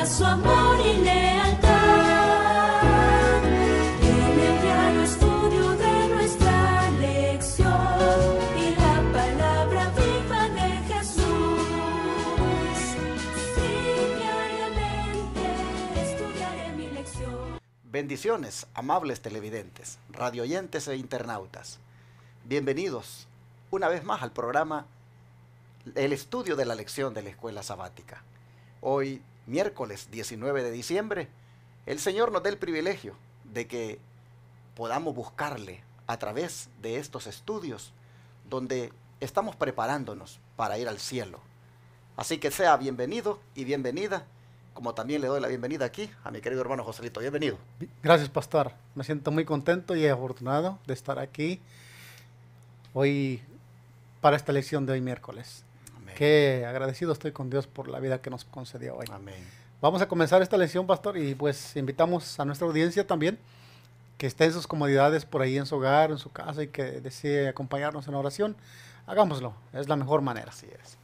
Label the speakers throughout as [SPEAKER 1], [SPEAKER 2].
[SPEAKER 1] su amor y lealtad. En el diario estudio de nuestra lección y la palabra viva de Jesús. Sí, diariamente estudiaré mi lección.
[SPEAKER 2] Bendiciones, amables televidentes, radioyentes e internautas. Bienvenidos una vez más al programa El estudio de la lección de la escuela sabática. Hoy, miércoles 19 de diciembre, el Señor nos da el privilegio de que podamos buscarle a través de estos estudios donde estamos preparándonos para ir al cielo. Así que sea bienvenido y bienvenida, como también le doy la bienvenida aquí a mi querido hermano Joselito. Bienvenido.
[SPEAKER 3] Gracias, pastor. Me siento muy contento y afortunado de estar aquí hoy para esta lección de hoy miércoles.
[SPEAKER 2] Amén.
[SPEAKER 3] Qué agradecido estoy con Dios por la vida que nos concedió hoy.
[SPEAKER 2] Amén.
[SPEAKER 3] Vamos a comenzar esta lección, pastor, y pues invitamos a nuestra audiencia también que esté en sus comodidades por ahí en su hogar, en su casa y que desee acompañarnos en oración. Hagámoslo, es la mejor manera.
[SPEAKER 2] Así es.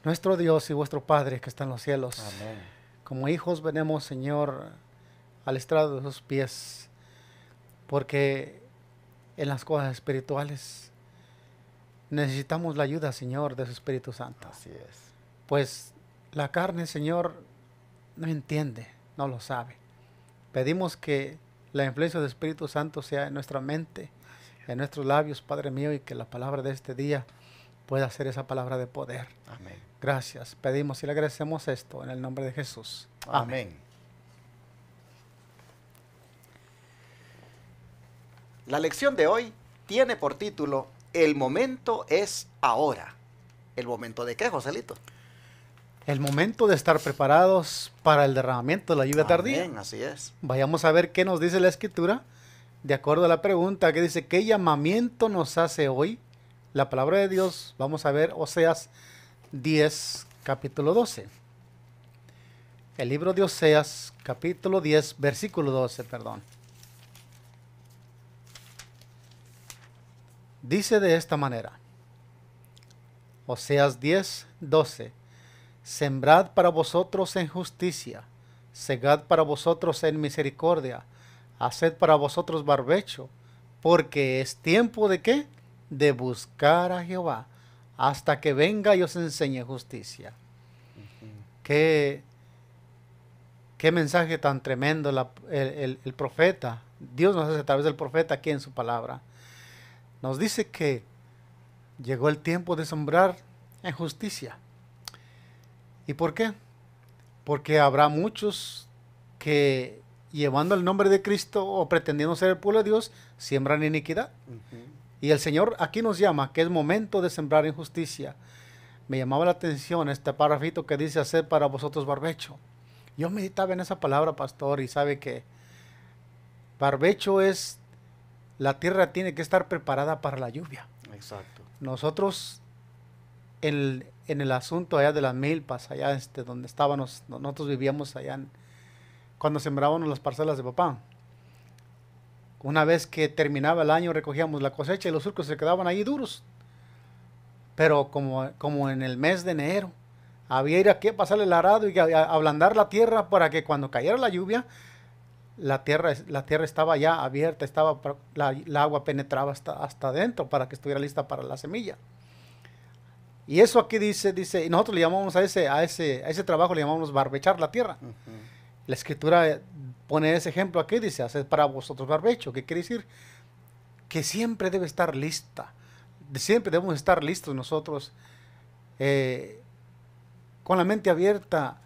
[SPEAKER 3] Nuestro Dios y vuestro Padre que está en los cielos,
[SPEAKER 2] Amén.
[SPEAKER 3] como hijos venimos, Señor, al estrado de sus pies, porque en las cosas espirituales necesitamos la ayuda, Señor, de su Espíritu Santo.
[SPEAKER 2] Así es.
[SPEAKER 3] Pues la carne, Señor, no entiende, no lo sabe. Pedimos que la influencia del Espíritu Santo sea en nuestra mente, en nuestros labios, Padre mío, y que la palabra de este día pueda ser esa palabra de poder.
[SPEAKER 2] Amén.
[SPEAKER 3] Gracias. Pedimos y le agradecemos esto en el nombre de Jesús.
[SPEAKER 2] Amén. La lección de hoy tiene por título El momento es ahora. ¿El momento de qué, Joselito?
[SPEAKER 3] El momento de estar preparados para el derramamiento de la lluvia tardía.
[SPEAKER 2] Amén, así es.
[SPEAKER 3] Vayamos a ver qué nos dice la Escritura, de acuerdo a la pregunta que dice, ¿qué llamamiento nos hace hoy la palabra de Dios? Vamos a ver Oseas 10, capítulo 12. El libro de Oseas, capítulo 10, versículo 12, perdón. Dice de esta manera, Oseas 10, 12, sembrad para vosotros en justicia, segad para vosotros en misericordia, haced para vosotros barbecho, porque es tiempo de ¿qué? De buscar a Jehová, hasta que venga y os enseñe justicia. Qué mensaje tan tremendo el profeta, Dios nos hace a través del profeta aquí en su palabra. Nos dice que llegó el tiempo de sembrar en justicia. ¿Y por qué? Porque habrá muchos que llevando el nombre de Cristo o pretendiendo ser el pueblo de Dios, siembran iniquidad. Y el Señor aquí nos llama que es momento de sembrar en justicia. Me llamaba la atención este párrafito que dice hacer para vosotros barbecho. Yo meditaba en esa palabra, pastor, y sabe que barbecho es la tierra tiene que estar preparada para la lluvia.
[SPEAKER 2] Exacto.
[SPEAKER 3] Nosotros, en el asunto allá de las milpas, allá donde estábamos, nosotros vivíamos allá, cuando sembrábamos las parcelas de papá. Una vez que terminaba el año, recogíamos la cosecha y los surcos se quedaban ahí duros. Pero como en el mes de enero, había ir aquí a pasarle el arado y a ablandar la tierra para que cuando cayera la lluvia, la tierra estaba ya abierta, la agua penetraba hasta adentro para que estuviera lista para la semilla. Y eso aquí dice, y nosotros le llamamos a ese trabajo, le llamamos barbechar la tierra. La Escritura pone ese ejemplo aquí, dice, haced para vosotros barbecho, que quiere decir que siempre debe estar lista, siempre debemos estar listos nosotros, con la mente abierta,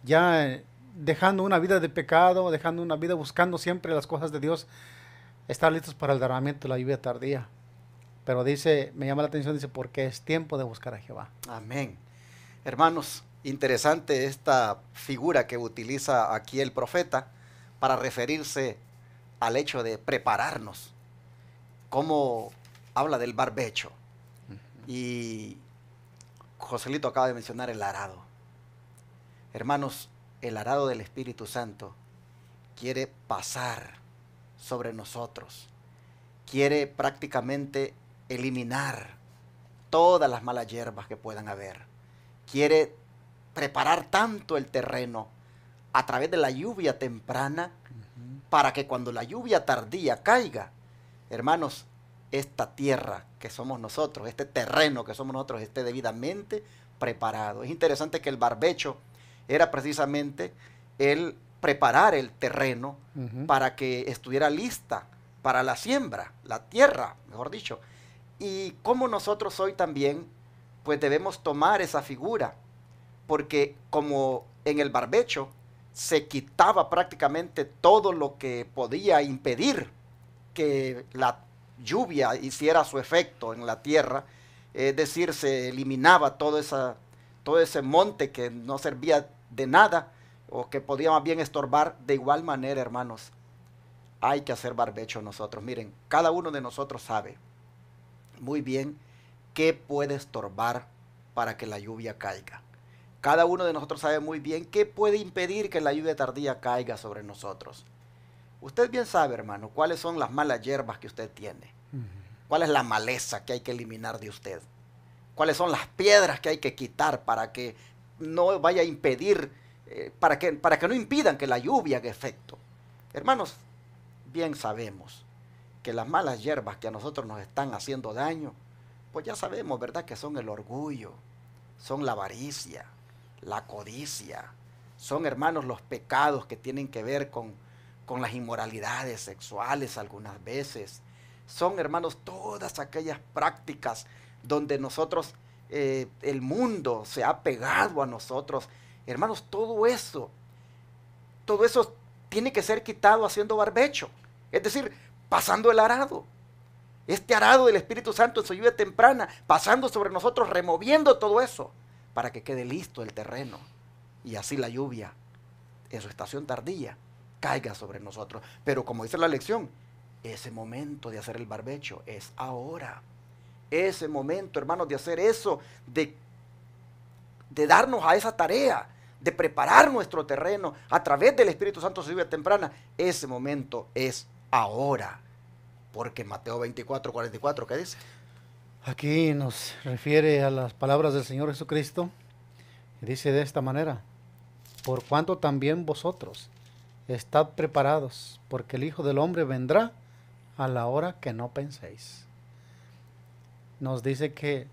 [SPEAKER 3] ya dejando una vida de pecado, dejando una vida buscando siempre las cosas de Dios, estar listos para el derramamiento de la lluvia tardía. Pero dice, me llama la atención, dice, porque es tiempo de buscar a Jehová.
[SPEAKER 2] Amén. Hermanos, interesante esta figura que utiliza aquí el profeta para referirse al hecho de prepararnos. Cómo habla del barbecho. Y Joselito acaba de mencionar el arado. Hermanos, el arado del Espíritu Santo quiere pasar sobre nosotros. Quiere prácticamente eliminar todas las malas hierbas que puedan haber. quiere preparar tanto el terreno a través de la lluvia temprana para que cuando la lluvia tardía caiga, hermanos, esta tierra que somos nosotros, este terreno que somos nosotros, esté debidamente preparado. Es interesante que el barbecho era precisamente el preparar el terreno para que estuviera lista para la siembra, la tierra, mejor dicho. Y como nosotros hoy también, pues debemos tomar esa figura, porque como en el barbecho se quitaba prácticamente todo lo que podía impedir que la lluvia hiciera su efecto en la tierra, es decir, se eliminaba todo ese monte que no servía de nada o que podía más bien estorbar. De igual manera, hermanos, hay que hacer barbecho nosotros. Miren, cada uno de nosotros sabe muy bien qué puede estorbar para que la lluvia caiga. Cada uno de nosotros sabe muy bien qué puede impedir que la lluvia tardía caiga sobre nosotros. Usted bien sabe, hermano, cuáles son las malas hierbas que usted tiene. ¿Cuál es la maleza que hay que eliminar de usted? ¿Cuáles son las piedras que hay que quitar para que no vaya a impedir, para que no impidan que la lluvia haga efecto? Hermanos, bien sabemos que las malas hierbas que a nosotros nos están haciendo daño, pues ya sabemos, ¿verdad?, que son el orgullo, son la avaricia, la codicia, son, hermanos, los pecados que tienen que ver con las inmoralidades sexuales algunas veces. Son, hermanos, todas aquellas prácticas donde nosotros, el mundo se ha pegado a nosotros. Hermanos, todo eso tiene que ser quitado haciendo barbecho. Es decir, pasando el arado. Este arado del Espíritu Santo en su lluvia temprana, pasando sobre nosotros, removiendo todo eso, para que quede listo el terreno. Y así la lluvia, en su estación tardía, caiga sobre nosotros. Pero como dice la lección, ese momento de hacer el barbecho es ahora. Ese momento, hermanos, de hacer eso, de darnos a esa tarea, de preparar nuestro terreno a través del Espíritu Santo en su lluvia temprana, ese momento es ahora. Porque Mateo 24:44, ¿qué dice?
[SPEAKER 3] Aquí nos refiere a las palabras del Señor Jesucristo. Y dice de esta manera: por cuanto también vosotros estad preparados, porque el Hijo del Hombre vendrá a la hora que no penséis. Nos dice que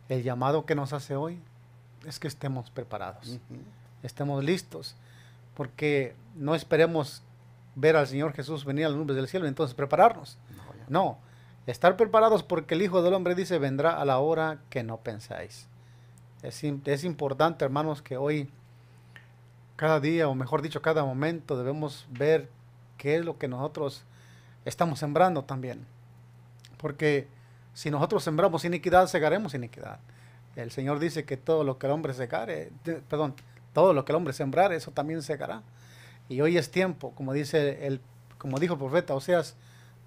[SPEAKER 3] el llamado que nos hace hoy es que estemos preparados, estemos listos, porque no esperemos ver al Señor Jesús venir a las nubes del cielo y entonces prepararnos. No, estar preparados porque el Hijo del Hombre dice vendrá a la hora que no pensáis. Es importante, hermanos, que hoy, cada día, o mejor dicho, cada momento, debemos ver qué es lo que nosotros estamos sembrando también. Porque si nosotros sembramos iniquidad, segaremos iniquidad. El Señor dice que todo lo que el hombre todo lo que el hombre sembrare, eso también segará. Y hoy es tiempo, como dijo el profeta Oseas,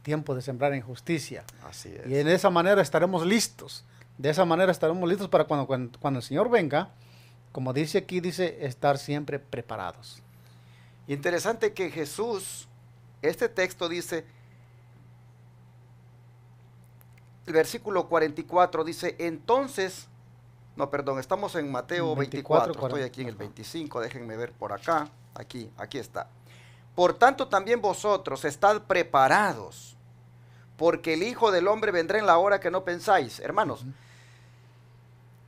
[SPEAKER 3] tiempo de sembrar en justicia.
[SPEAKER 2] Así es.
[SPEAKER 3] Y en esa manera estaremos listos. De esa manera estaremos listos para cuando el Señor venga, como dice aquí, dice estar siempre preparados.
[SPEAKER 2] Interesante que Jesús, este texto dice, el versículo 44 dice, entonces, estamos en Mateo 24, estoy aquí en el 25, déjenme ver por acá, aquí está. Por tanto también vosotros estad preparados, porque el Hijo del Hombre vendrá en la hora que no pensáis. Hermanos,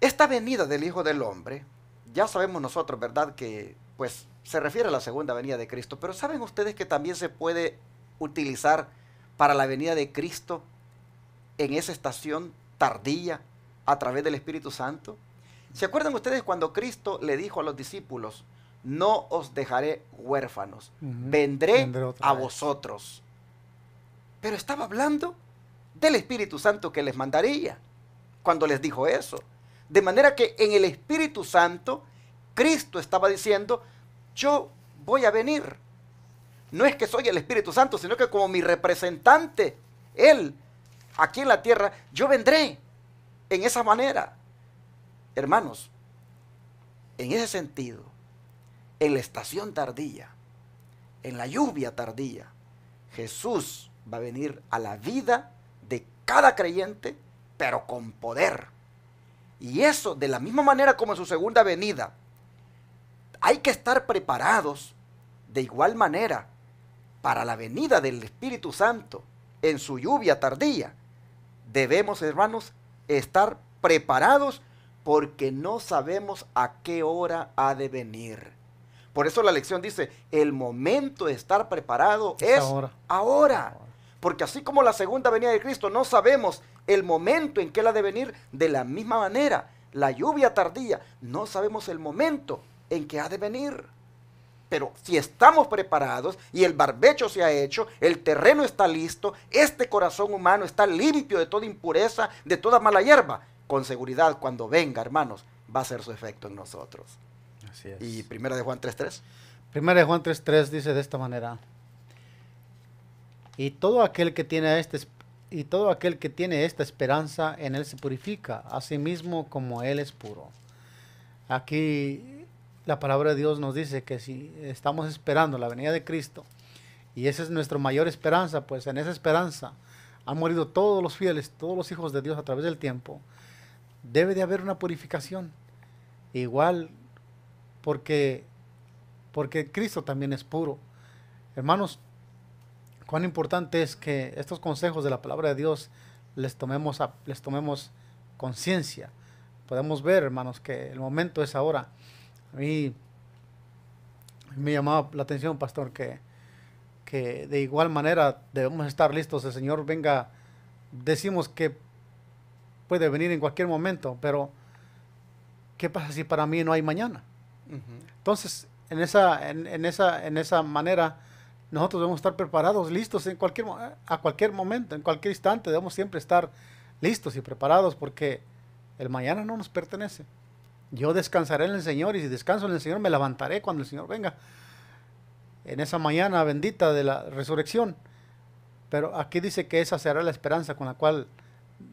[SPEAKER 2] esta venida del Hijo del Hombre, ya sabemos nosotros, ¿verdad?, que pues se refiere a la segunda venida de Cristo, pero ¿saben ustedes que también se puede utilizar para la venida de Cristo en esa estación tardía a través del Espíritu Santo? ¿Se acuerdan ustedes cuando Cristo le dijo a los discípulos, no os dejaré huérfanos, vendré a vosotros? Pero estaba hablando del Espíritu Santo que les mandaría cuando les dijo eso. De manera que en el Espíritu Santo, Cristo estaba diciendo, yo voy a venir. No es que soy el Espíritu Santo, sino que como mi representante, Él, aquí en la tierra, yo vendré en esa manera. Hermanos, en ese sentido, en la estación tardía, en la lluvia tardía, Jesús va a venir a la vida de cada creyente, pero con poder. Y eso, de la misma manera como en su segunda venida, hay que estar preparados de igual manera para la venida del Espíritu Santo en su lluvia tardía. Debemos, hermanos, estar preparados porque no sabemos a qué hora ha de venir. Por eso la lección dice, el momento de estar preparado es ahora. Porque así como la segunda venida de Cristo no sabemos el momento en que Él ha de venir, de la misma manera, la lluvia tardía, no sabemos el momento en que ha de venir. Pero si estamos preparados y el barbecho se ha hecho, el terreno está listo, este corazón humano está limpio de toda impureza, de toda mala hierba, con seguridad cuando venga, hermanos, va a hacer su efecto en nosotros.
[SPEAKER 3] Así es.
[SPEAKER 2] Y 1 de Juan 3:3.
[SPEAKER 3] 1 de Juan 3:3 dice de esta manera: y todo aquel que tiene esta esperanza en Él se purifica, a sí mismo como Él es puro. Aquí la palabra de Dios nos dice que si estamos esperando la venida de Cristo, y esa es nuestra mayor esperanza, pues en esa esperanza han morido todos los fieles, todos los hijos de Dios a través del tiempo, debe de haber una purificación. Igual porque Cristo también es puro. Hermanos, cuán importante es que estos consejos de la palabra de Dios les tomemos conciencia. Podemos ver, hermanos, que el momento es ahora. A mí me llamaba la atención, pastor, que de igual manera debemos estar listos. El Señor venga, decimos que puede venir en cualquier momento, pero ¿qué pasa si para mí no hay mañana? Entonces, en esa manera, nosotros debemos estar preparados, listos a cualquier momento, en cualquier instante. Debemos siempre estar listos y preparados porque el mañana no nos pertenece. Yo descansaré en el Señor, y si descanso en el Señor me levantaré cuando el Señor venga, en esa mañana bendita de la resurrección. Pero aquí dice que esa será la esperanza con la cual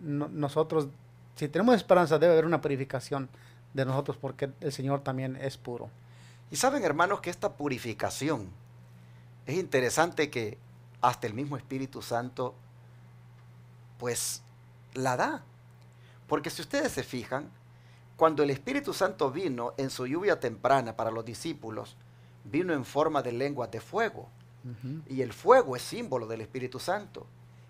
[SPEAKER 3] nosotros, si tenemos esperanza, debe haber una purificación de nosotros, porque el Señor también es puro.
[SPEAKER 2] Y saben, hermanos, que esta purificación es interesante, que hasta el mismo Espíritu Santo pues la da. Porque si ustedes se fijan, cuando el Espíritu Santo vino en su lluvia temprana para los discípulos, vino en forma de lenguas de fuego. Y el fuego es símbolo del Espíritu Santo.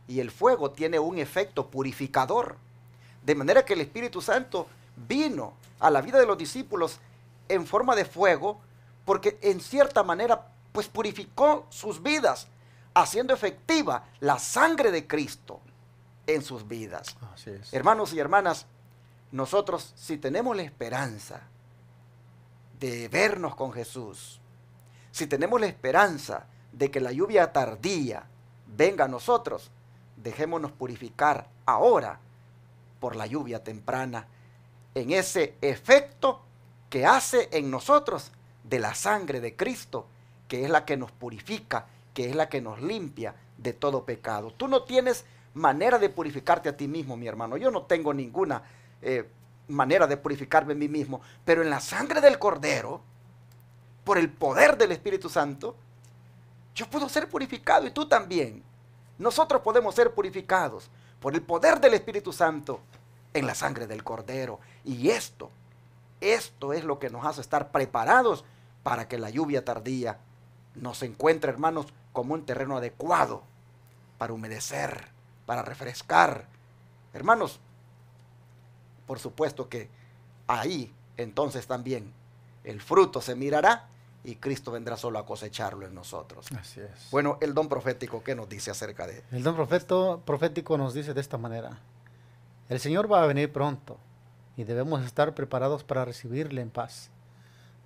[SPEAKER 2] Y el fuego tiene un efecto purificador. De manera que el Espíritu Santo vino a la vida de los discípulos en forma de fuego, porque en cierta manera pues purificó sus vidas, haciendo efectiva la sangre de Cristo en sus vidas.
[SPEAKER 3] Así es.
[SPEAKER 2] Hermanos y hermanas, nosotros, si tenemos la esperanza de vernos con Jesús, si tenemos la esperanza de que la lluvia tardía venga a nosotros, dejémonos purificar ahora por la lluvia temprana, en ese efecto que hace en nosotros de la sangre de Cristo, que es la que nos purifica, que es la que nos limpia de todo pecado. Tú no tienes manera de purificarte a ti mismo, mi hermano. Yo no tengo ninguna manera de purificarme a mí mismo, pero en la sangre del Cordero, por el poder del Espíritu Santo, yo puedo ser purificado, y tú también. Nosotros podemos ser purificados por el poder del Espíritu Santo en la sangre del Cordero. Y esto es lo que nos hace estar preparados para que la lluvia tardía nos encuentre, hermanos, como un terreno adecuado para humedecer, para refrescar. Hermanos, por supuesto que ahí entonces también el fruto se mirará y Cristo vendrá solo a cosecharlo en nosotros.
[SPEAKER 3] Así es.
[SPEAKER 2] Bueno, el don profético, ¿qué nos dice acerca de él?
[SPEAKER 3] El don profético nos dice de esta manera: el Señor va a venir pronto y debemos estar preparados para recibirle en paz.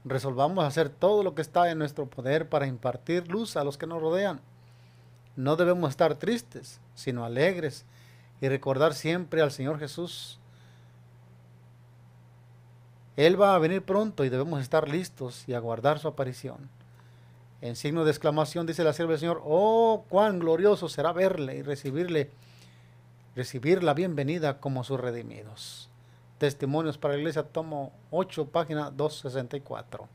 [SPEAKER 3] Resolvamos hacer todo lo que está en nuestro poder para impartir luz a los que nos rodean. No debemos estar tristes, sino alegres, y recordar siempre al Señor Jesús. Él va a venir pronto y debemos estar listos y aguardar su aparición. En signo de exclamación dice la sierva del Señor: oh, cuán glorioso será verle y recibir la bienvenida como sus redimidos. Testimonios para la Iglesia, tomo 8, página 264.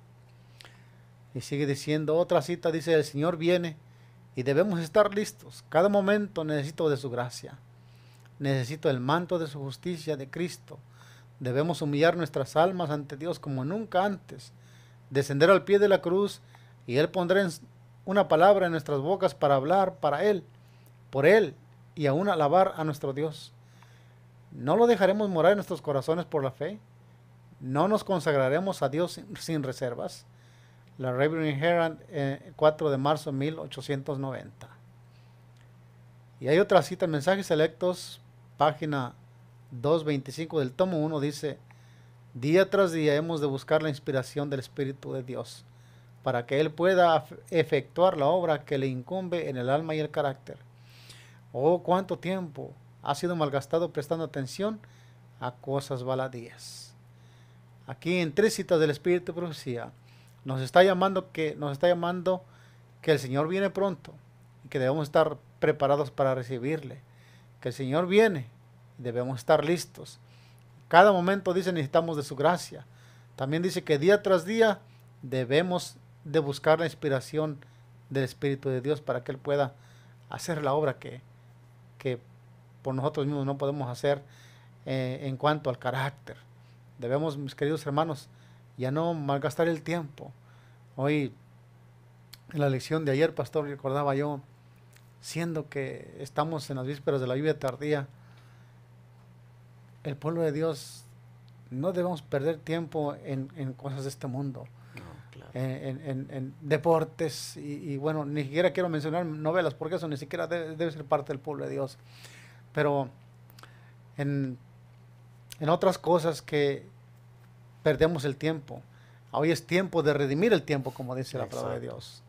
[SPEAKER 3] Y sigue diciendo otra cita, dice: el Señor viene y debemos estar listos. Cada momento necesito de su gracia. Necesito el manto de su justicia de Cristo. Debemos humillar nuestras almas ante Dios como nunca antes, descender al pie de la cruz, y Él pondrá una palabra en nuestras bocas para hablar para Él, por Él, y aún alabar a nuestro Dios. No lo dejaremos morar en nuestros corazones por la fe. No nos consagraremos a Dios sin reservas. La Reverend Herald, 4 de marzo de 1890. Y hay otra cita en Mensajes Selectos, página 225 del tomo 1, dice: día tras día hemos de buscar la inspiración del Espíritu de Dios, para que Él pueda efectuar la obra que le incumbe en el alma y el carácter. Oh, cuánto tiempo ha sido malgastado prestando atención a cosas baladías. Aquí en 3 citas del Espíritu de Profecía nos está llamando que el Señor viene pronto y que debemos estar preparados para recibirle. Que el Señor viene y debemos estar listos. Cada momento dice necesitamos de su gracia. También dice que día tras día debemos de buscar la inspiración del Espíritu de Dios para que Él pueda hacer la obra que por nosotros mismos no podemos hacer en cuanto al carácter. Debemos, mis queridos hermanos, ya no malgastar el tiempo. Hoy, en la lección de ayer, pastor, recordaba yo, siendo que estamos en las vísperas de la lluvia tardía, el pueblo de Dios no debemos perder tiempo en cosas de este mundo.
[SPEAKER 2] Claro.
[SPEAKER 3] En deportes y bueno, ni siquiera quiero mencionar novelas porque eso ni siquiera debe ser parte del pueblo de Dios, pero en otras cosas que perdemos el tiempo. Hoy es tiempo de redimir el tiempo, como dice la palabra de Dios.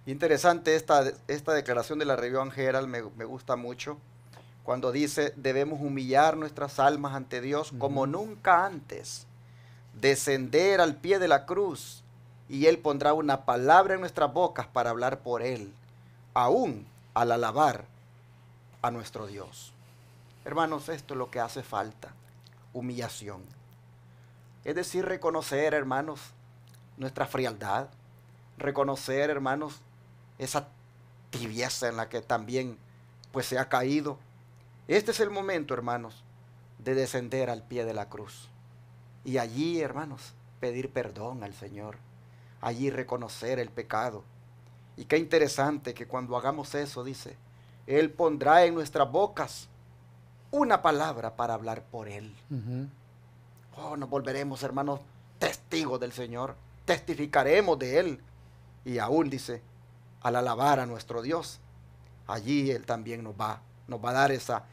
[SPEAKER 2] Interesante esta declaración de la Reverend Herald, me gusta mucho, cuando dice: debemos humillar nuestras almas ante Dios como nunca antes, descender al pie de la cruz, y Él pondrá una palabra en nuestras bocas para hablar por Él, aún al alabar a nuestro Dios. Hermanos, esto es lo que hace falta, humillación. Es decir, reconocer, hermanos, nuestra frialdad, reconocer, hermanos, esa tibieza en la que también pues se ha caído. Este es el momento, hermanos, de descender al pie de la cruz. Y allí, hermanos, pedir perdón al Señor. Allí reconocer el pecado. Y qué interesante que cuando hagamos eso, dice, Él pondrá en nuestras bocas una palabra para hablar por Él. Oh, nos volveremos, hermanos, testigos del Señor. Testificaremos de Él. Y aún, dice, al alabar a nuestro Dios, allí Él también nos va a dar esa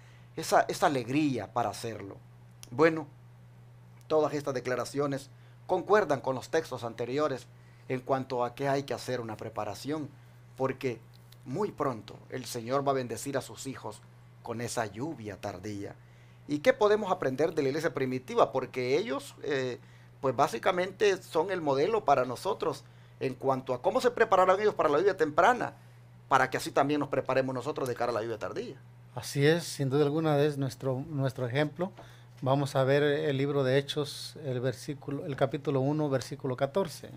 [SPEAKER 2] alegría para hacerlo. Bueno, todas estas declaraciones concuerdan con los textos anteriores en cuanto a que hay que hacer una preparación, porque muy pronto el Señor va a bendecir a sus hijos con esa lluvia tardía. ¿Y qué podemos aprender de la iglesia primitiva? Porque ellos, pues básicamente son el modelo para nosotros en cuanto a cómo se prepararon ellos para la lluvia temprana, para que así también nos preparemos nosotros de cara a la lluvia tardía.
[SPEAKER 3] Así es, sin duda alguna es nuestro ejemplo. Vamos a ver el libro de Hechos, el capítulo 1, versículo 14.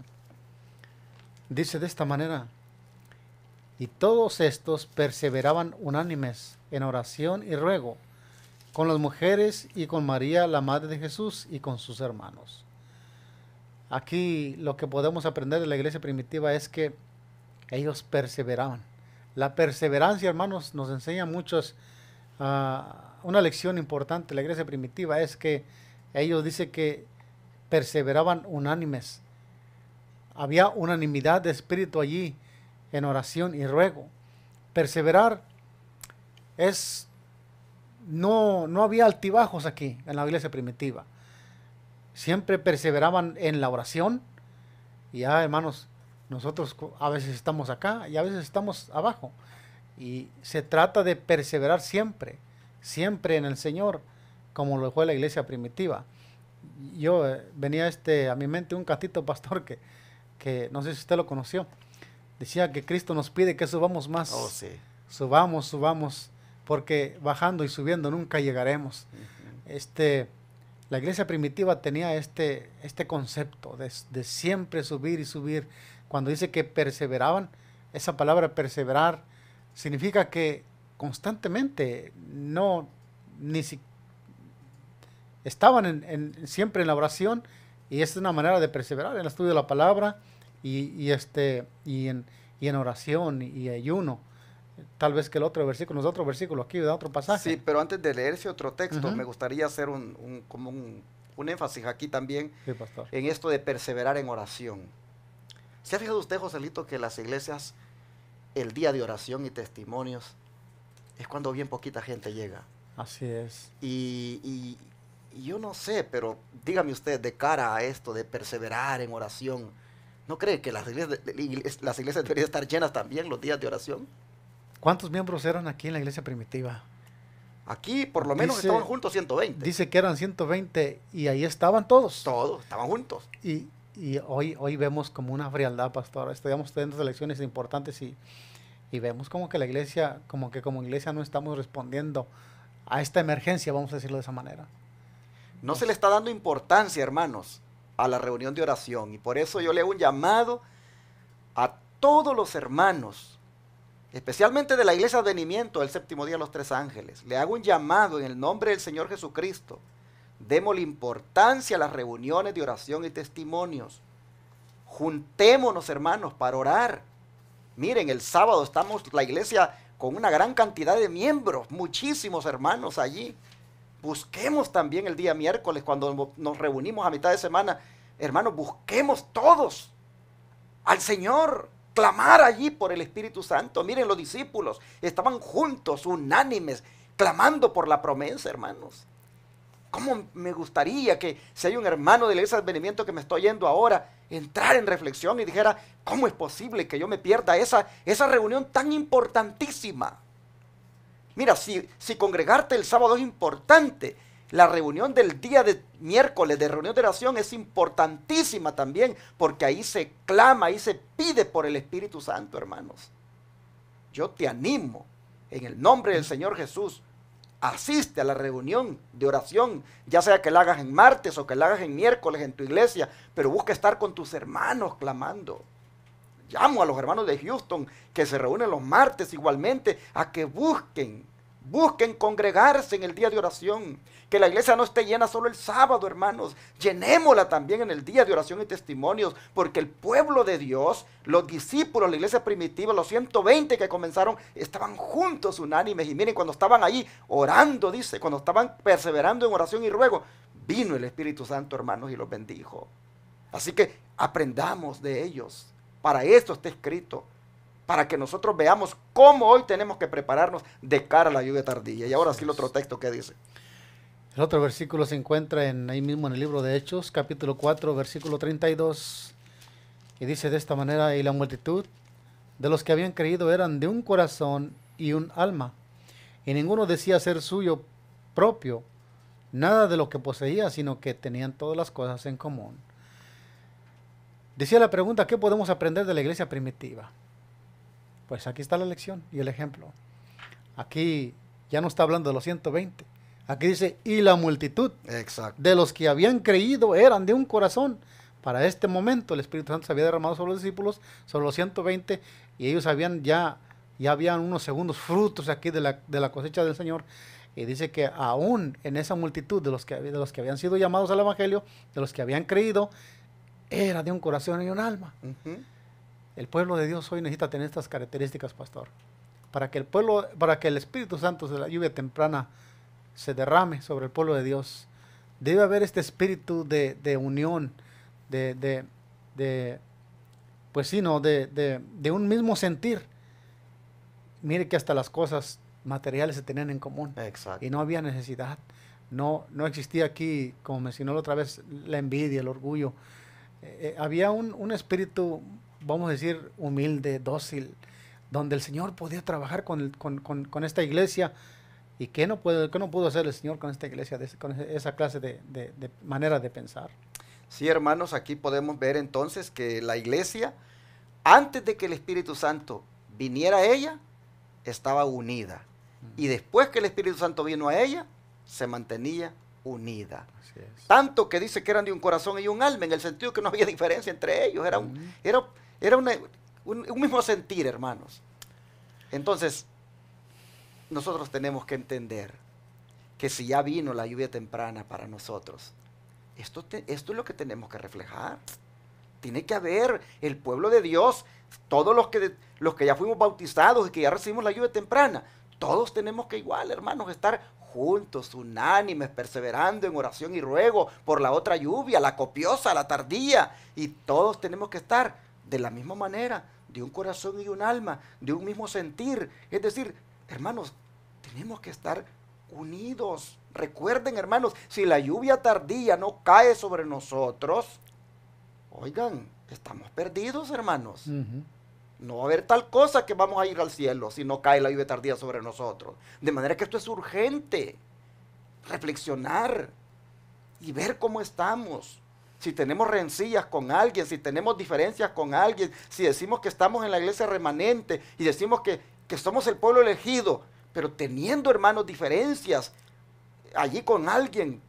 [SPEAKER 3] Dice de esta manera: y todos estos perseveraban unánimes en oración y ruego, con las mujeres y con María, la madre de Jesús, y con sus hermanos. Aquí lo que podemos aprender de la iglesia primitiva es que ellos perseveraban. La perseverancia, hermanos, nos enseña muchos. Una lección importante de la iglesia primitiva es que ellos dicen que perseveraban unánimes. Había unanimidad de espíritu allí en oración y ruego. Perseverar es... No había altibajos aquí en la iglesia primitiva. Siempre perseveraban en la oración. Y ya, hermanos, nosotros a veces estamos acá y a veces estamos abajo. Y se trata de perseverar siempre en el Señor, como lo fue la iglesia primitiva. Yo venía a mi mente un cantito, pastor, que no sé si usted lo conoció. Decía que Cristo nos pide que subamos más.
[SPEAKER 2] Oh, sí.
[SPEAKER 3] Subamos, porque bajando y subiendo nunca llegaremos. La iglesia primitiva tenía este concepto de siempre subir y subir. Cuando dice que perseveraban, esa palabra perseverar significa que constantemente estaban siempre en la oración, y esa es una manera de perseverar en el estudio de la palabra y en oración y ayuno. Tal vez que el otro versículo, otro versículo aquí, de otro pasaje.
[SPEAKER 2] Sí, pero antes de leer ese otro texto,
[SPEAKER 3] Ujú.
[SPEAKER 2] me gustaría hacer como un énfasis aquí también
[SPEAKER 3] Sí, pastor.
[SPEAKER 2] en esto de perseverar en oración. ¿Se ha fijado usted, Joselito, que las iglesias, el día de oración y testimonios, es cuando bien poquita gente llega?
[SPEAKER 3] Así es.
[SPEAKER 2] Y yo no sé, pero dígame usted, de cara a esto de perseverar en oración, ¿no cree que las iglesias deberían estar llenas también los días de oración?
[SPEAKER 3] ¿Cuántos miembros eran aquí en la iglesia primitiva?
[SPEAKER 2] Aquí por lo menos
[SPEAKER 3] Dice-
[SPEAKER 2] estaban juntos 120.
[SPEAKER 3] Dice que eran 120 y ahí estaban todos.
[SPEAKER 2] Todos, estaban juntos.
[SPEAKER 3] Y hoy vemos como una frialdad, pastor. Estudiamos estas lecciones importantes y vemos como que la iglesia, como iglesia no estamos respondiendo a esta emergencia, vamos a decirlo de esa manera.
[SPEAKER 2] No se le está dando importancia, hermanos, a la reunión de oración. Y por eso yo le hago un llamado a todos los hermanos, especialmente de la iglesia de Advenimiento del Séptimo Día de los Tres Ángeles. Le hago un llamado en el nombre del Señor Jesucristo. Démosle importancia a las reuniones de oración y testimonios. Juntémonos, hermanos, para orar. Miren, el sábado estamos la iglesia con una gran cantidad de miembros, muchísimos hermanos allí. Busquemos también el día miércoles cuando nos reunimos a mitad de semana. Hermanos, busquemos todos al Señor, clamar allí por el Espíritu Santo. Miren, los discípulos estaban juntos, unánimes, clamando por la promesa, hermanos. ¿Cómo me gustaría que si hay un hermano de la iglesia de Advenimiento que me estoy yendo ahora, entrar en reflexión y dijera, ¿cómo es posible que yo me pierda esa reunión tan importantísima? Mira, si congregarte el sábado es importante, la reunión del día de miércoles, de reunión de oración, es importantísima también, porque ahí se clama, ahí se pide por el Espíritu Santo, hermanos. Yo te animo, en el nombre del Señor Jesús, asiste a la reunión de oración, ya sea que la hagas en martes o que la hagas en miércoles en tu iglesia, pero busca estar con tus hermanos clamando. Llamo a los hermanos de Houston que se reúnen los martes igualmente a que busquen congregarse en el día de oración. Que la iglesia no esté llena solo el sábado, hermanos. Llenémosla también en el día de oración y testimonios, porque el pueblo de Dios, los discípulos, la iglesia primitiva, los 120 que comenzaron, estaban juntos, unánimes. Y miren, cuando estaban ahí orando, dice, cuando estaban perseverando en oración y ruego, vino el Espíritu Santo, hermanos, y los bendijo. Así que aprendamos de ellos. Para esto está escrito, para que nosotros veamos cómo hoy tenemos que prepararnos de cara a la lluvia tardía. Y ahora sí el otro texto que dice.
[SPEAKER 3] El otro versículo se encuentra ahí mismo en el libro de Hechos, capítulo 4, versículo 32, y dice de esta manera, y la multitud de los que habían creído eran de un corazón y un alma, y ninguno decía ser suyo propio nada de lo que poseía, sino que tenían todas las cosas en común. Decía la pregunta, ¿qué podemos aprender de la iglesia primitiva? Pues aquí está la lección y el ejemplo. Aquí ya no está hablando de los 120. Aquí dice, y la multitud
[SPEAKER 2] Exacto.
[SPEAKER 3] de los que habían creído eran de un corazón. Para este momento el Espíritu Santo se había derramado sobre los discípulos, sobre los 120, y ellos habían ya habían unos segundos frutos aquí de la cosecha del Señor. Y dice que aún en esa multitud de los que habían sido llamados al Evangelio, de los que habían creído, era de un corazón y un alma. El pueblo de Dios hoy necesita tener estas características, pastor, para que el Espíritu Santo de la lluvia temprana se derrame sobre el pueblo de Dios. Debe haber este espíritu de unión, de un mismo sentir. Mire que hasta las cosas materiales se tenían en común.
[SPEAKER 2] Exacto.
[SPEAKER 3] Y no había necesidad. No existía aquí, como mencionó la otra vez, la envidia, el orgullo. Había un espíritu, vamos a decir, humilde, dócil, donde el Señor podía trabajar con esta iglesia. ¿Y qué no pudo hacer el Señor con esta iglesia, con esa clase de manera de pensar?
[SPEAKER 2] Sí, hermanos, aquí podemos ver entonces que la iglesia, antes de que el Espíritu Santo viniera a ella, estaba unida. Y después que el Espíritu Santo vino a ella, se mantenía unida.
[SPEAKER 3] Así es.
[SPEAKER 2] Tanto que dice que eran de un corazón y un alma, en el sentido que no había diferencia entre ellos. Era un mismo sentir, hermanos. Entonces, nosotros tenemos que entender que si ya vino la lluvia temprana para nosotros, esto es lo que tenemos que reflejar. Tiene que haber el pueblo de Dios, todos los que ya fuimos bautizados y que ya recibimos la lluvia temprana, todos tenemos que igual, hermanos, estar juntos, unánimes, perseverando en oración y ruego por la otra lluvia, la copiosa, la tardía, y todos tenemos que estar de la misma manera, de un corazón y un alma, de un mismo sentir. Es decir, hermanos, tenemos que estar unidos. Recuerden, hermanos, si la lluvia tardía no cae sobre nosotros, oigan, estamos perdidos, hermanos. No va a haber tal cosa que vamos a ir al cielo si no cae la lluvia tardía sobre nosotros. De manera que esto es urgente. Reflexionar y ver cómo estamos. Si tenemos rencillas con alguien, si tenemos diferencias con alguien, si decimos que estamos en la iglesia remanente y decimos que somos el pueblo elegido, pero teniendo, hermanos, diferencias allí con alguien,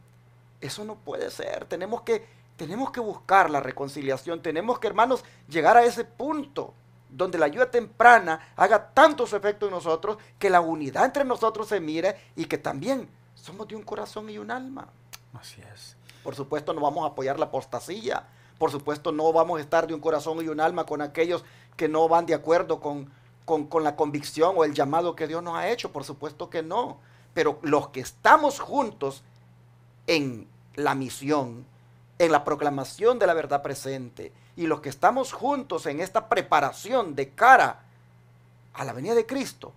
[SPEAKER 2] eso no puede ser. Tenemos que buscar la reconciliación. Tenemos que, hermanos, llegar a ese punto donde la lluvia temprana haga tanto su efecto en nosotros, que la unidad entre nosotros se mire y que también somos de un corazón y un alma.
[SPEAKER 3] Así es.
[SPEAKER 2] Por supuesto no vamos a apoyar la apostasía. Por supuesto no vamos a estar de un corazón y un alma con aquellos que no van de acuerdo con la convicción o el llamado que Dios nos ha hecho. Por supuesto que no. Pero los que estamos juntos en la misión, en la proclamación de la verdad presente, y los que estamos juntos en esta preparación de cara a la venida de Cristo,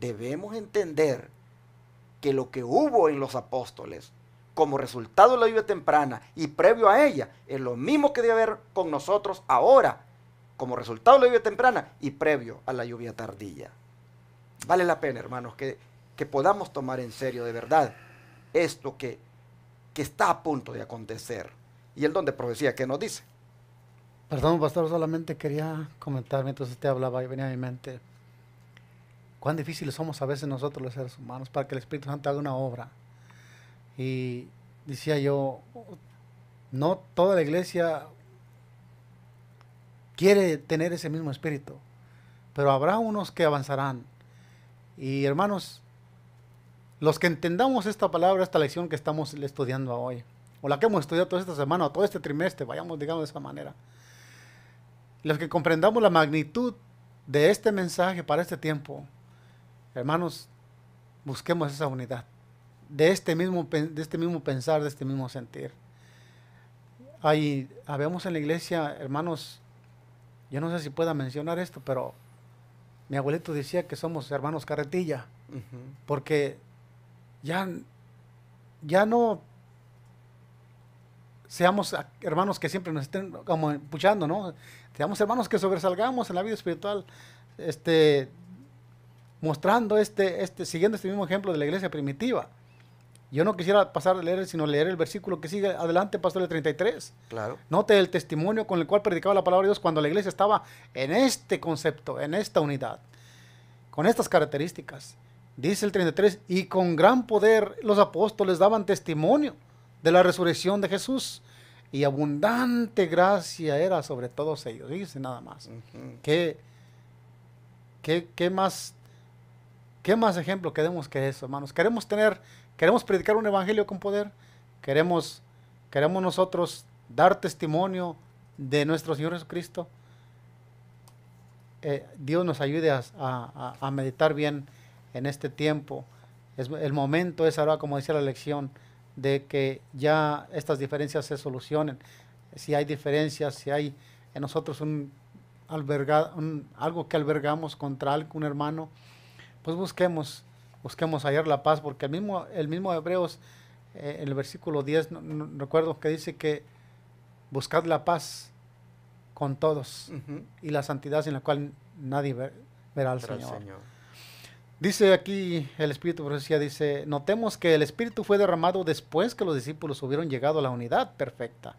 [SPEAKER 2] debemos entender que lo que hubo en los apóstoles como resultado de la lluvia temprana y previo a ella, es lo mismo que debe haber con nosotros ahora, como resultado de la lluvia temprana y previo a la lluvia tardía. Vale la pena, hermanos, que podamos tomar en serio de verdad esto que está a punto de acontecer. Y el don de profecía, ¿qué nos dice?
[SPEAKER 3] Perdón, pastor, solamente quería comentar mientras usted hablaba y venía a mi mente cuán difíciles somos a veces nosotros los seres humanos para que el Espíritu Santo haga una obra. Y decía yo, no toda la iglesia quiere tener ese mismo espíritu, pero habrá unos que avanzarán. Y hermanos, los que entendamos esta palabra, esta lección que estamos estudiando hoy, o la que hemos estudiado toda esta semana o todo este trimestre, vayamos digamos de esa manera, los que comprendamos la magnitud de este mensaje para este tiempo, hermanos, busquemos esa unidad, de este mismo pensar, de este mismo sentir. Habemos en la iglesia, hermanos, yo no sé si pueda mencionar esto, pero mi abuelito decía que somos hermanos carretilla, porque ya no seamos hermanos que siempre nos estén como empuchando, ¿no? Seamos hermanos que sobresalgamos en la vida espiritual, mostrando siguiendo este mismo ejemplo de la iglesia primitiva. Yo no quisiera pasar a leer, sino leer el versículo que sigue adelante, pastor, el 33.
[SPEAKER 2] Claro.
[SPEAKER 3] Note el testimonio con el cual predicaba la palabra de Dios cuando la iglesia estaba en este concepto, en esta unidad, con estas características. Dice el 33, y con gran poder los apóstoles daban testimonio de la resurrección de Jesús, y abundante gracia era sobre todos ellos. Dice nada más. ¿Qué más ejemplo queremos que eso, hermanos? Queremos predicar un evangelio con poder. Queremos nosotros dar testimonio de nuestro Señor Jesucristo. Dios nos ayude a meditar bien en este tiempo. El momento es ahora, como decía la lección, de que ya estas diferencias se solucionen. Si hay diferencias, si hay en nosotros algo que albergamos contra un hermano, pues busquemos hallar la paz, porque el mismo Hebreos, en el versículo 10, no recuerdo que dice que buscad la paz con todos y la santidad sin la cual nadie verá al Señor. Dice aquí el Espíritu de Profecía, dice, notemos que el Espíritu fue derramado después que los discípulos hubieron llegado a la unidad perfecta,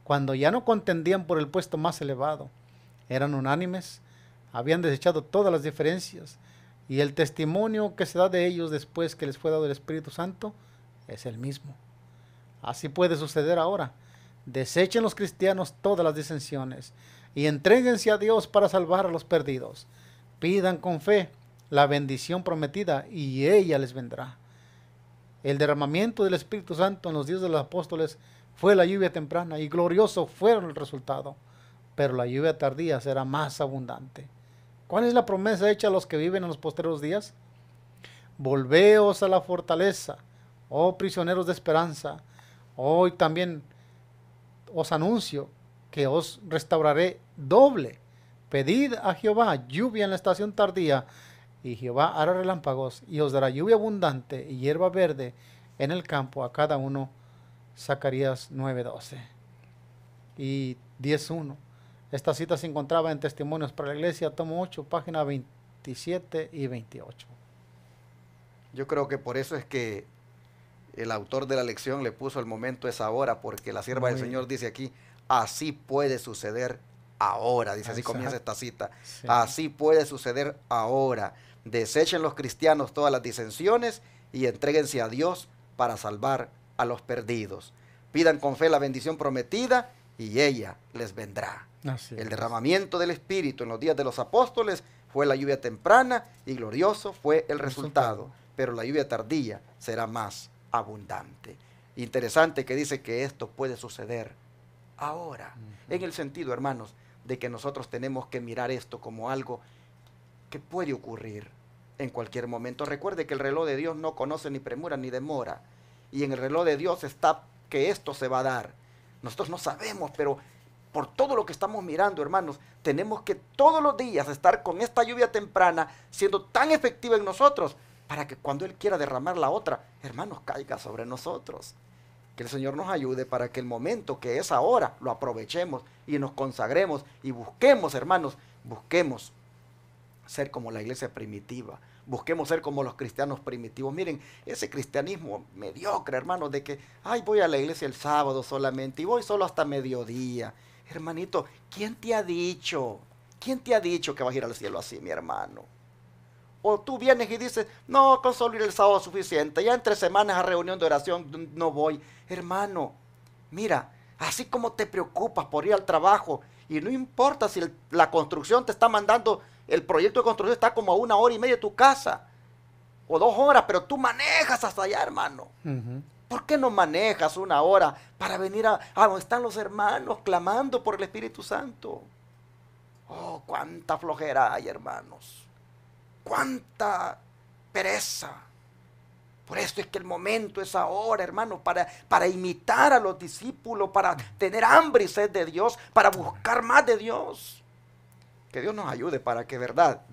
[SPEAKER 3] cuando ya no contendían por el puesto más elevado, eran unánimes, habían desechado todas las diferencias, y el testimonio que se da de ellos después que les fue dado el Espíritu Santo es el mismo. Así puede suceder ahora. Desechen los cristianos todas las disensiones y entréguense a Dios para salvar a los perdidos. Pidan con fe la bendición prometida y ella les vendrá. El derramamiento del Espíritu Santo en los días de los apóstoles fue la lluvia temprana y glorioso fueron el resultado, pero la lluvia tardía será más abundante. ¿Cuál es la promesa hecha a los que viven en los postreros días? Volveos a la fortaleza, oh prisioneros de esperanza. Hoy también os anuncio que os restauraré doble. Pedid a Jehová lluvia en la estación tardía, y Jehová hará relámpagos, y os dará lluvia abundante y hierba verde en el campo a cada uno. Zacarías 9:12 y 10:1. Esta cita se encontraba en Testimonios para la Iglesia, tomo 8, página 27 y 28.
[SPEAKER 2] Yo creo que por eso es que el autor de la lección le puso el momento es ahora, porque la sierva del Señor dice aquí, así puede suceder ahora, dice, así comienza esta cita, sí. Así puede suceder ahora. Desechen los cristianos todas las disensiones y entréguense a Dios para salvar a los perdidos. Pidan con fe la bendición prometida y ella les vendrá. El derramamiento del Espíritu en los días de los apóstoles fue la lluvia temprana y glorioso fue el resultado, pero la lluvia tardía será más abundante. Interesante que dice que esto puede suceder ahora, en el sentido, hermanos, de que nosotros tenemos que mirar esto como algo que puede ocurrir en cualquier momento. Recuerde que el reloj de Dios no conoce ni premura ni demora, y en el reloj de Dios está que esto se va a dar. Nosotros no sabemos, pero por todo lo que estamos mirando, hermanos, tenemos que todos los días estar con esta lluvia temprana siendo tan efectiva en nosotros, para que cuando Él quiera derramar la otra, hermanos, caiga sobre nosotros. Que el Señor nos ayude para que el momento que es ahora lo aprovechemos y nos consagremos y busquemos, hermanos, busquemos ser como la iglesia primitiva, busquemos ser como los cristianos primitivos. Miren, ese cristianismo mediocre, hermanos, de que, ay, voy a la iglesia el sábado solamente y voy solo hasta mediodía. Hermanito, ¿quién te ha dicho? ¿Quién te ha dicho que vas a ir al cielo así, mi hermano? O tú vienes y dices, no, con solo ir el sábado es suficiente, ya entre semanas a reunión de oración no voy. Hermano, mira, así como te preocupas por ir al trabajo, y no importa si la construcción te está mandando, el proyecto de construcción está como a 1 hora y media de tu casa, o 2 horas, pero tú manejas hasta allá, hermano. ¿Por qué no manejas 1 hora para venir a donde están los hermanos clamando por el Espíritu Santo? Oh, cuánta flojera hay, hermanos. Cuánta pereza. Por esto es que el momento es ahora, hermano, para imitar a los discípulos, para tener hambre y sed de Dios, para buscar más de Dios. Que Dios nos ayude para que de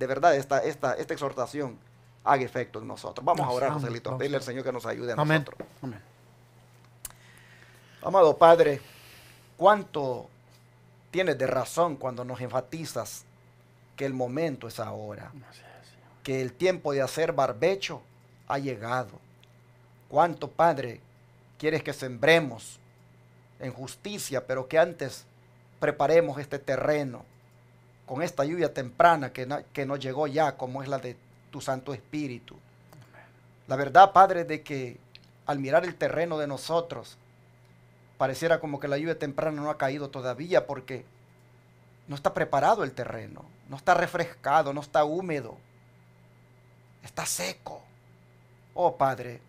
[SPEAKER 2] verdad esta exhortación haga efecto en nosotros. Vamos a orar, Joselito, a pedirle al Señor que nos ayude a nosotros.
[SPEAKER 3] Amén.
[SPEAKER 2] Amado Padre, cuánto tienes de razón cuando nos enfatizas que el momento es ahora, que el tiempo de hacer barbecho ha llegado. Cuánto, Padre, quieres que sembremos en justicia, pero que antes preparemos este terreno con esta lluvia temprana que nos llegó ya, como es la de tu Santo Espíritu. La verdad, Padre, de que al mirar el terreno de nosotros, pareciera como que la lluvia temprana no ha caído todavía, porque no está preparado el terreno, no está refrescado, no está húmedo, está seco. Oh Padre,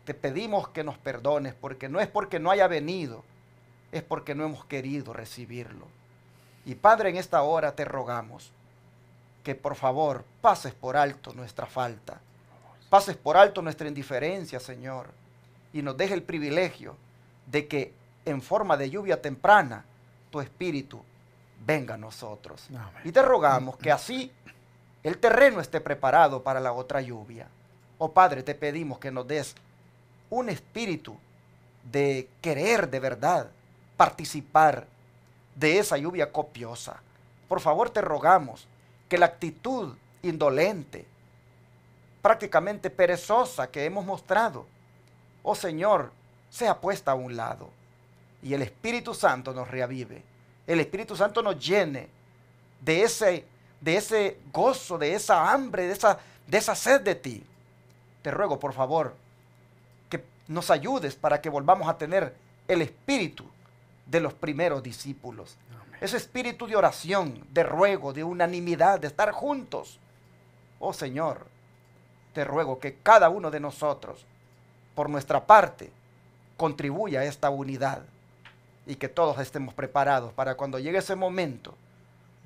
[SPEAKER 2] te pedimos que nos perdones, porque no es porque no haya venido, es porque no hemos querido recibirlo. Y Padre, en esta hora te rogamos que por favor pases por alto nuestra falta, pases por alto nuestra indiferencia, Señor, y nos deje el privilegio de que en forma de lluvia temprana tu Espíritu venga a nosotros. Amén. Y te rogamos que así el terreno esté preparado para la otra lluvia. Oh Padre, te pedimos que nos des un espíritu de querer de verdad participar de esa lluvia copiosa. Por favor, te rogamos que la actitud indolente, prácticamente perezosa que hemos mostrado, oh Señor, sea puesta a un lado y el Espíritu Santo nos reavive. El Espíritu Santo nos llene de ese gozo, de esa hambre, de esa sed de ti. Te ruego, por favor, que nos ayudes para que volvamos a tener el espíritu de los primeros discípulos. Amén. Ese espíritu de oración, de ruego, de unanimidad, de estar juntos. Oh Señor, te ruego que cada uno de nosotros por nuestra parte, contribuya a esta unidad y que todos estemos preparados para cuando llegue ese momento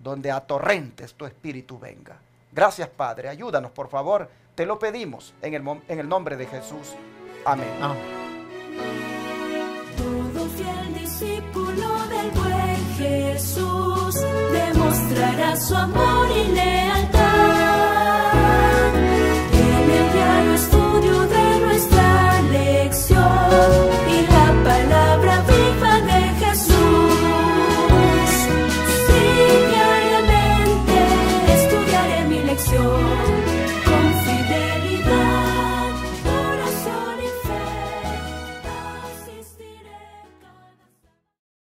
[SPEAKER 2] donde a torrentes tu espíritu venga. Gracias, Padre. Ayúdanos, por favor. Te lo pedimos en el nombre de Jesús. Amén.
[SPEAKER 1] Todo fiel discípulo del buen Jesús demostrará su amor y